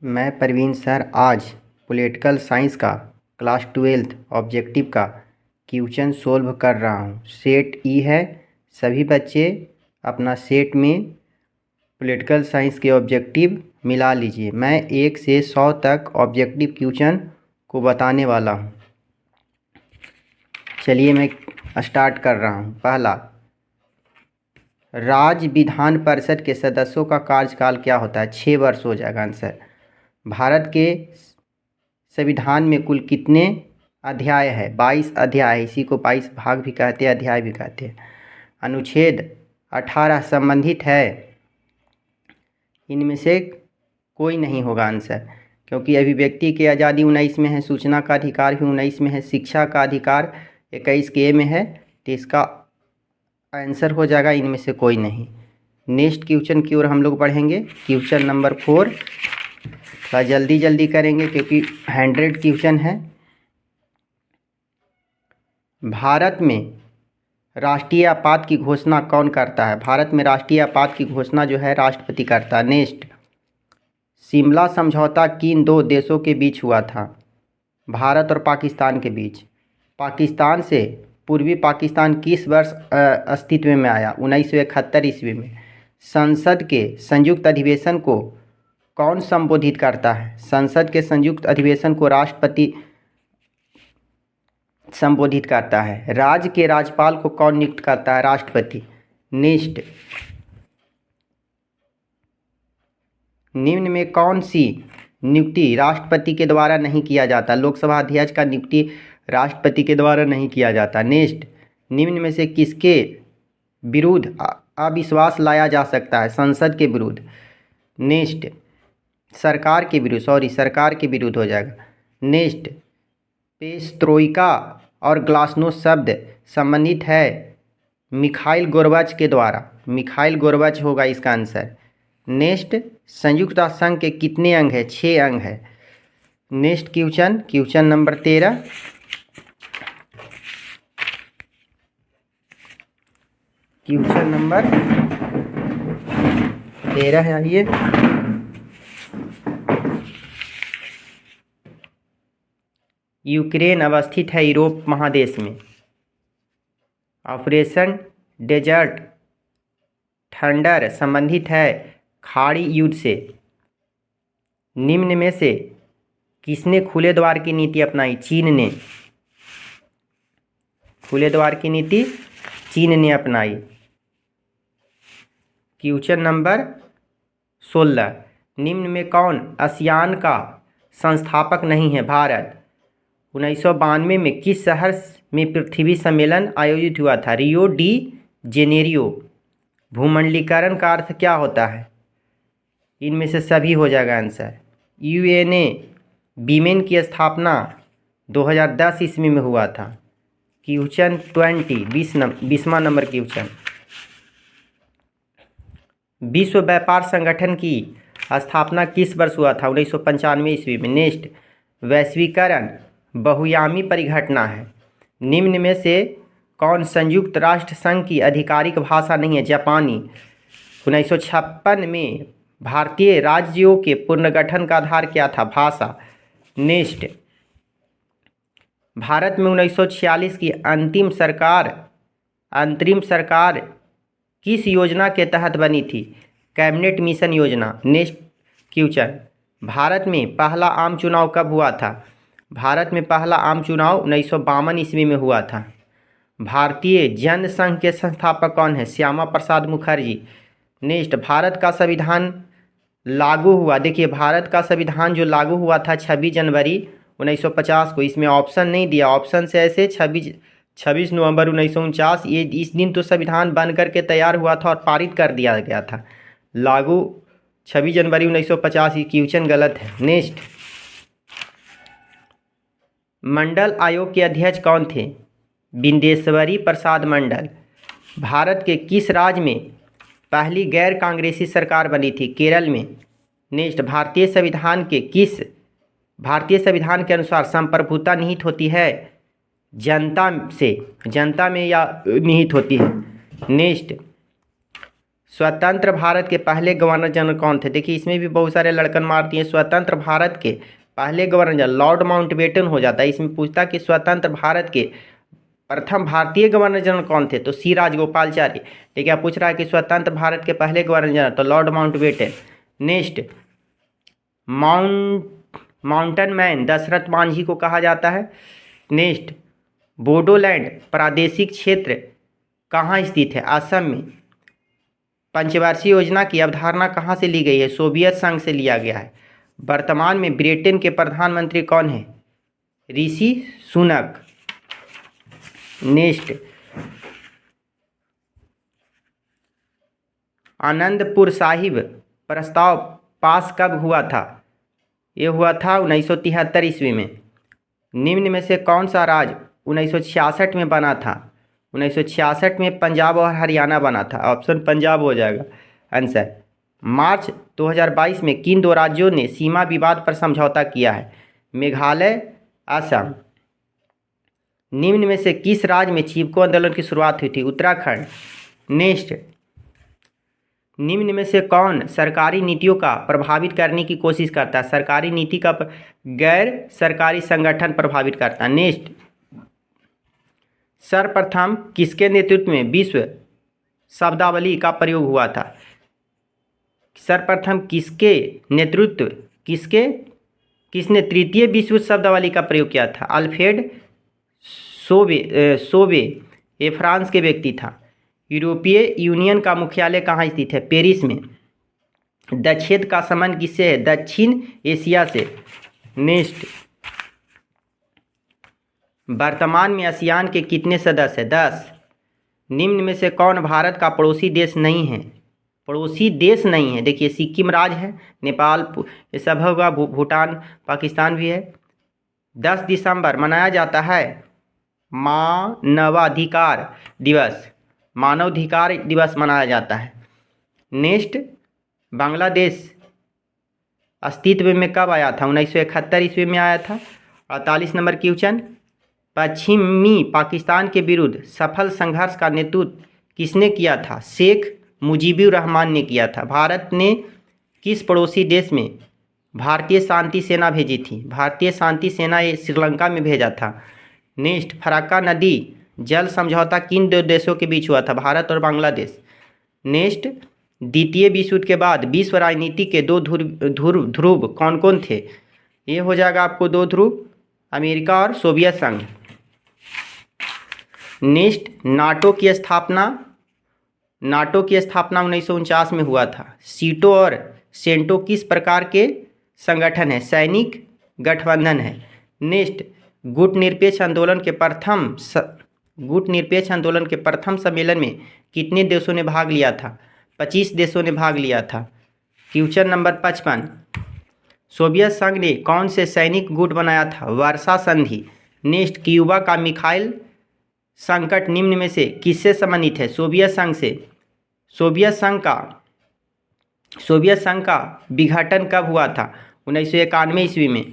मैं परवीन सर आज political science का क्लास 12th ऑब्जेक्टिव का क्वेश्चन सोल्व कर रहा हूँ। सेट ई है। सभी बच्चे अपना सेट में पॉलिटिकल साइंस के ऑब्जेक्टिव मिला लीजिए। मैं 1 से 100 तक ऑब्जेक्टिव क्वेश्चन को बताने वाला हूँ। चलिए मैं स्टार्ट कर रहा हूँ। पहला, राज्य विधान परिषद के सदस्यों का कार्यकाल क्या होता है? 6 वर्ष हो जाएगा आंसर। भारत के संविधान में कुल कितने अध्याय है? 22 अध्याय है। इसी को 22 भाग भी कहते हैं, अध्याय भी कहते हैं। अनुच्छेद 18 संबंधित है। इनमें से कोई नहीं होगा आंसर, क्योंकि अभिव्यक्ति की आज़ादी 19 में है, सूचना का अधिकार भी 19 में है, शिक्षा का अधिकार 21 के में है। तो इसका आंसर हो जाएगा इनमें से कोई नहीं। नेक्स्ट क्वेश्चन की ओर हम लोग बढ़ेंगे। Question number 4। थोड़ा जल्दी करेंगे क्योंकि 100 क्वेश्चन है। भारत में राष्ट्रीय आपात की घोषणा कौन करता है? भारत में राष्ट्रीय आपात की घोषणा जो है राष्ट्रपति करता है। नेक्स्ट, शिमला समझौता किन दो देशों के बीच हुआ था? भारत और पाकिस्तान के बीच। पाकिस्तान से पूर्वी पाकिस्तान किस वर्ष अस्तित्व में आया? 1971 ईस्वी में। संसद के संयुक्त अधिवेशन को कौन संबोधित करता है? संसद के संयुक्त अधिवेशन को राष्ट्रपति संबोधित करता है। राज्य के राज्यपाल को कौन नियुक्त करता है? राष्ट्रपति। नेक्स्ट, निम्न में कौन सी नियुक्ति राष्ट्रपति के द्वारा नहीं किया जाता? लोकसभा अध्यक्ष का नियुक्ति राष्ट्रपति के द्वारा नहीं किया जाता। नेक्स्ट, निम्न में से किसके विरुद्ध अविश्वास लाया जा सकता है? संसद के विरुद्ध। नेक्स्ट, सरकार के विरुद्ध हो जाएगा। नेक्स्ट, पेस्ट्रोइका और ग्लासनोस्ट शब्द संबंधित है मिखाइल गोर्बाच के द्वारा। मिखाइल गोर्बाच होगा इसका आंसर। नेक्स्ट, संयुक्त राष्ट्र संघ के कितने अंग है? 6 अंग है। Next question number 13। Question number 13 है। आइए, यूक्रेन अवस्थित है यूरोप महादेश में। ऑपरेशन डेजर्ट थंडर संबंधित है खाड़ी युद्ध से। निम्न में से किसने खुले द्वार की नीति अपनाई? चीन ने। खुले द्वार की नीति चीन ने अपनाई। Question number 16। निम्न में कौन आसियान का संस्थापक नहीं है? भारत। 1992 में किस शहर में पृथ्वी सम्मेलन आयोजित हुआ था? Rio de Janeiro. भूमंडलीकरण का अर्थ क्या होता है? इनमें से सभी हो जाएगा आंसर। यूएनए वीमेन की स्थापना 2010 ईस्वी में हुआ था। क्वेश्चन 20 20वां नंबर क्वेश्चन। विश्व व्यापार संगठन की स्थापना किस वर्ष हुआ था? 1995 ईस्वी में। नेक्स्ट, वैश्वीकरण बहुआयामी परिघटना है। निम्न में से कौन संयुक्त राष्ट्र संघ की आधिकारिक भाषा नहीं है? जापानी। 1956 में भारतीय राज्यों के पुनर्गठन का आधार क्या था? भाषा। नेक्स्ट, भारत में 1946 की अंतरिम सरकार किस योजना के तहत बनी थी? कैबिनेट मिशन योजना। नेक्स्ट क्वेश्चन, भारत में पहला आम चुनाव कब हुआ था? भारत में पहला आम चुनाव 1952 ईस्वी में हुआ था। भारतीय जनसंघ के संस्थापक कौन है? श्यामा प्रसाद मुखर्जी। नेक्स्ट, भारत का संविधान लागू हुआ। देखिए, भारत का संविधान जो लागू हुआ था 26 जनवरी 1950 को। इसमें ऑप्शन नहीं दिया, ऑप्शन से ऐसे 26 नवंबर 1949, ये इस दिन तो संविधान बन करके तैयार हुआ था और पारित कर दिया गया था। लागू 26 जनवरी 1950। ये क्वेश्चन गलत है। नेक्स्ट, मंडल आयोग के अध्यक्ष कौन थे? बिंदेश्वरी प्रसाद मंडल। भारत के किस राज्य में पहली गैर कांग्रेसी सरकार बनी थी? केरल में। नेक्स्ट, भारतीय संविधान के अनुसार संप्रभुता निहित होती है जनता में या निहित होती है? नेक्स्ट, स्वतंत्र भारत के पहले गवर्नर जनरल कौन थे? देखिए इसमें भी बहुत सारे लड़कन मारती हैं। स्वतंत्र भारत के पहले गवर्नर जनरल लॉर्ड माउंटबेटन हो जाता है। इसमें पूछता कि स्वतंत्र भारत के प्रथम भारतीय गवर्नर जनरल कौन थे? तो सी राजगोपालचारी। ठीक है, पूछ रहा है कि स्वतंत्र भारत के पहले गवर्नर जनरल, तो Lord Mountbatten. Next, mountain man Dashrath Manjhi को कहा जाता है। नेक्स्ट, बोडोलैंड प्रादेशिक क्षेत्र कहाँ स्थित है? असम में। पंचवर्षीय योजना की अवधारणा कहाँ से ली गई है? सोवियत संघ से लिया गया है। वर्तमान में ब्रिटेन के प्रधानमंत्री कौन है? ऋषि सुनक। नेक्स्ट, आनंदपुर साहिब प्रस्ताव पास कब हुआ था? ये हुआ था 1973 ईस्वी में। निम्न में से कौन सा राज्य 1966 में बना था? 1966 में पंजाब और हरियाणा बना था। ऑप्शन पंजाब हो जाएगा आंसर। मार्च 2022 में किन दो राज्यों ने सीमा विवाद पर समझौता किया है? मेघालय, असम। निम्न में से किस राज्य में चिपको आंदोलन की शुरुआत हुई थी? उत्तराखंड। नेक्स्ट, निम्न में से कौन सरकारी नीतियों का प्रभावित करने की कोशिश करता है? सरकारी नीति का गैर सरकारी संगठन प्रभावित करता है। नेक्स्ट, सर्वप्रथम किसके नेतृत्व में विश्व शब्दावली का प्रयोग हुआ था? सर्वप्रथम किसने तृतीय विश्व शब्दावली का प्रयोग किया था? अल्फ्रेड सोबे। ये फ्रांस के व्यक्ति था। यूरोपीय यूनियन का मुख्यालय कहाँ स्थित है? पेरिस में। दक्षेद का संबंध किससे है? दक्षिण एशिया से। नेक्स्ट, वर्तमान में आसियान के कितने सदस्य हैं? 10। निम्न में से कौन भारत का पड़ोसी देश नहीं है? पड़ोसी देश नहीं है, देखिए सिक्किम राज्य है, नेपाल ये सब होगा, भूटान, पाकिस्तान भी है। 10 दिसंबर मनाया जाता है मानवाधिकार दिवस। मानवाधिकार दिवस मनाया जाता है। नेक्स्ट, बांग्लादेश अस्तित्व में कब आया था? 1971 ईस्वी में आया था। 48 नंबर क्वेश्चन, पश्चिमी पाकिस्तान के विरुद्ध सफल संघर्ष का नेतृत्व किसने किया था? शेख मुजीबुर रहमान ने किया था। भारत ने किस पड़ोसी देश में भारतीय शांति सेना भेजी थी? भारतीय शांति सेना ये श्रीलंका में भेजा था। नेक्स्ट, फराक्का नदी जल समझौता किन दो देशों के बीच हुआ था? भारत और बांग्लादेश। नेक्स्ट, द्वितीय विश्व युद्ध के बाद विश्व राजनीति के दो ध्रुव कौन कौन थे? ये हो जाएगा आपको 2 ध्रुव, अमेरिका और सोवियत संघ। नेक्स्ट, नाटो की स्थापना 1949 में हुआ था। सीटो और सेंटो किस प्रकार के संगठन है? सैनिक गठबंधन है। नेक्स्ट, गुटनिरपेक्ष आंदोलन के प्रथम सम्मेलन में कितने देशों ने भाग लिया था? 25 देशों ने भाग लिया था। क्वेश्चन नंबर 55, सोवियत संघ ने कौन से सैनिक गुट बनाया था? वर्सा संधि। नेक्स्ट, क्यूबा का मिसाइल संकट निम्न में से किससे संबंधित है? सोवियत संघ से। सोवियत संघ का विघटन कब हुआ था? 1991 ईस्वी में।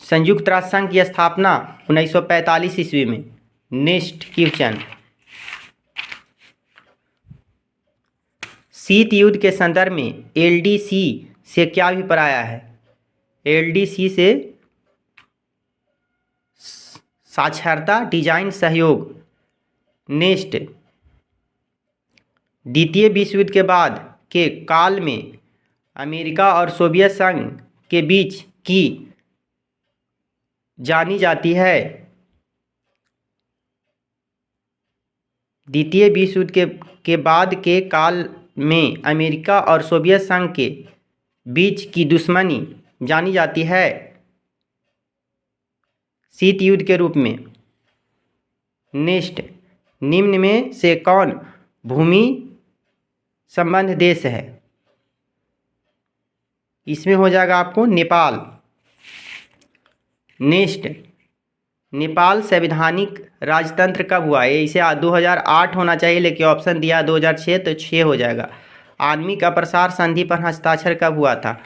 संयुक्त राष्ट्र संघ की स्थापना 1945 ईस्वी में। नेक्स्ट क्वेश्चन, शीत युद्ध के संदर्भ में एलडीसी से क्या अभिप्राय है? एलडीसी से साक्षरता डिजाइन सहयोग। नेक्स्ट, द्वितीय विश्व युद्ध के बाद के काल में अमेरिका और सोवियत संघ के बीच की जानी जाती है। द्वितीय विश्व युद्ध के बाद के काल में अमेरिका और सोवियत संघ के बीच की दुश्मनी जानी जाती है शीत युद्ध के रूप में। नेक्स्ट, निम्न में से कौन भूमि संबंध देश है? इसमें हो जाएगा आपको नेपाल। नेक्स्ट, नेपाल संवैधानिक राजतंत्र कब हुआ है? इसे 2008 होना चाहिए, लेकिन ऑप्शन दिया 2006, तो 6 हो जाएगा। आणविक अप्रसार संधि पर हस्ताक्षर कब हुआ था?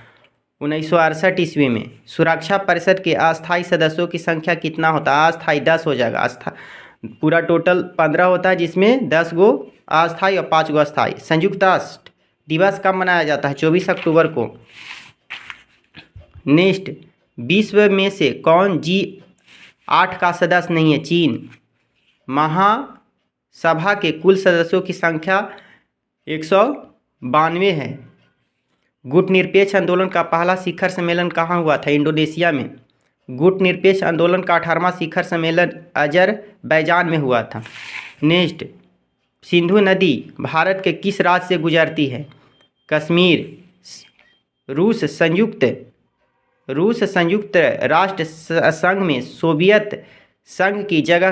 1968 ईस्वी में। सुरक्षा परिषद के अस्थायी सदस्यों की संख्या कितना होता है? अस्थायी 10 हो जाएगा। पूरा टोटल 15 होता है, जिसमें 10 गो अस्थायी और 5 अस्थायी। संयुक्त राष्ट्र दिवस कब मनाया जाता है? 24 अक्टूबर को। नेक्स्ट, विश्व में से कौन G8 का सदस्य नहीं है? चीन। महासभा के कुल सदस्यों की संख्या 192 है। गुटनिरपेक्ष आंदोलन का पहला शिखर सम्मेलन कहाँ हुआ था? इंडोनेशिया में। गुटनिरपेक्ष आंदोलन का 18वां शिखर सम्मेलन अजरबैजान में हुआ था। नेक्स्ट, सिंधु नदी भारत के किस राज्य से गुजरती है? कश्मीर। रूस संयुक्त राष्ट्र संघ में सोवियत संघ की जगह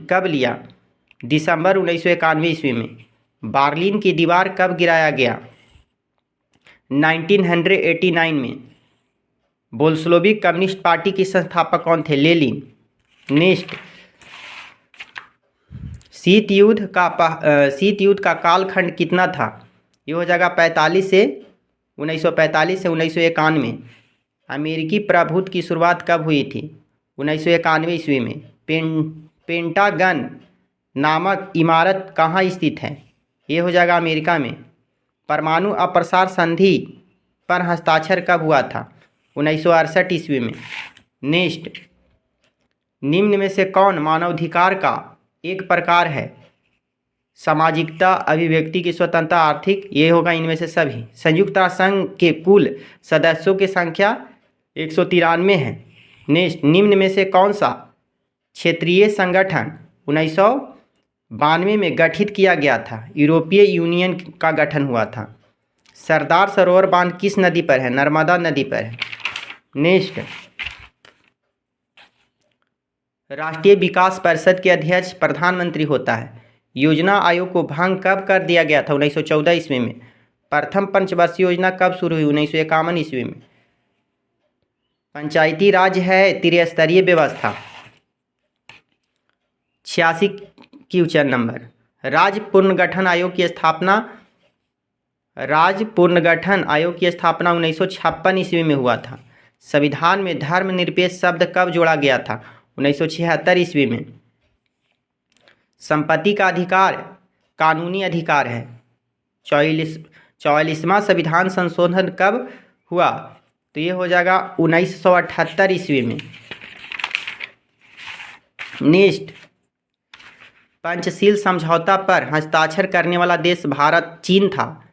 कब लिया? दिसंबर 1991 ईस्वी में। बर्लिन की दीवार कब गिराया गया? 1989 में। बोल्शेविक कम्युनिस्ट पार्टी के संस्थापक कौन थे? लेनिन। नेक्स्ट, शीत युद्ध का कालखंड कितना था? ये हो जाएगा 1945 से 1991 में। अमेरिकी प्रभुत्व की शुरुआत कब हुई थी? 1991 ईस्वी में। पेंटागन नामक इमारत कहाँ स्थित है? ये हो जाएगा अमेरिका में। परमाणु अप्रसार संधि पर हस्ताक्षर कब हुआ था? 1968 ईस्वी में। नेक्स्ट, निम्न में से कौन मानवाधिकार का एक प्रकार है? सामाजिकता, अभिव्यक्ति की स्वतंत्रता, आर्थिक। ये होगा इनमें से सभी। संयुक्त राष्ट्र संघ के कुल सदस्यों की संख्या 193 है। नेक्स्ट, निम्न में से कौन सा क्षेत्रीय संगठन 1992 में गठित किया गया था? यूरोपीय यूनियन का गठन हुआ था। सरदार सरोवर बांध किस नदी पर है? नर्मदा नदी पर है। नेक्स्ट, राष्ट्रीय विकास परिषद के अध्यक्ष प्रधानमंत्री होता है। योजना आयोग को भंग कब कर दिया गया था? 1914 ईस्वी में। प्रथम पंचवर्षीय योजना कब शुरू हुई? 1951 ईस्वी में। पंचायती राज है त्रिस्तरीय व्यवस्था। 86 क्वेश्चन नंबर। राज्य पुनर्गठन आयोग की स्थापना 1956 ईस्वी में हुआ था। संविधान में धर्मनिरपेक्ष शब्द कब जोड़ा गया था? 1976 ईस्वी में। संपत्ति का अधिकार कानूनी अधिकार है। 44वां संविधान संशोधन कब हुआ? तो ये हो जाएगा 1978 ईस्वी में। नेक्स्ट, पंचशील समझौता पर हस्ताक्षर करने वाला देश भारत चीन था।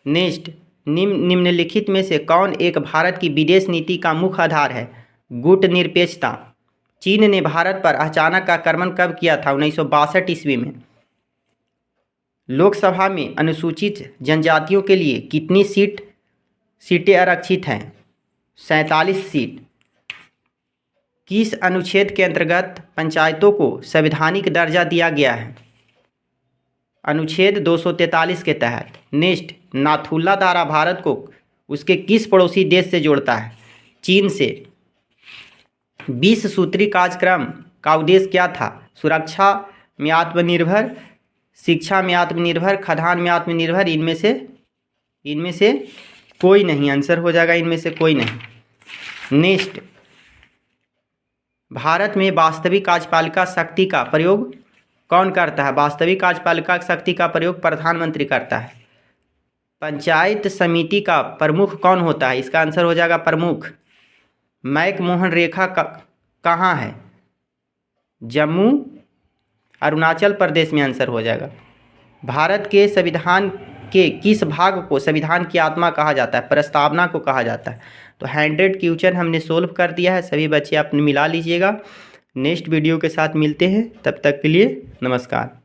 नेक्स्ट, निम्नलिखित में से कौन एक भारत की विदेश नीति का मुख्य आधार है? गुटनिरपेक्षता। चीन ने भारत पर अचानक आक्रमण कब किया था? 1962 ईस्वी में। लोकसभा में अनुसूचित जनजातियों के लिए कितनी सीटें आरक्षित हैं? 47 सीट। किस अनुच्छेद के अंतर्गत पंचायतों को संवैधानिक दर्जा दिया गया है? अनुच्छेद 243 के तहत। नेक्स्ट, नाथुला दारा भारत को उसके किस पड़ोसी देश से जोड़ता है? चीन से। 20 सूत्री कार्यक्रम का उद्देश्य क्या था? सुरक्षा में आत्मनिर्भर, शिक्षा में आत्मनिर्भर, खाद्यान्न में आत्मनिर्भर। इनमें से कोई नहीं। आंसर हो जाएगा इनमें से कोई नहीं। नेक्स्ट, भारत में वास्तविक कार्यपालिका शक्ति का प्रयोग कौन करता है? वास्तविक कार्यपालिका शक्ति का प्रयोग प्रधानमंत्री करता है। पंचायत समिति का प्रमुख कौन होता है? इसका आंसर हो जाएगा प्रमुख। मैकमोहन रेखा कहाँ है? जम्मू अरुणाचल प्रदेश में आंसर हो जाएगा। भारत के संविधान के किस भाग को संविधान की आत्मा कहा जाता है? प्रस्तावना को कहा जाता है। तो 100 क्वेश्चन हमने सोल्व कर दिया है। सभी बच्चे आप मिला लीजिएगा। नेक्स्ट वीडियो के साथ मिलते हैं। तब तक के लिए नमस्कार।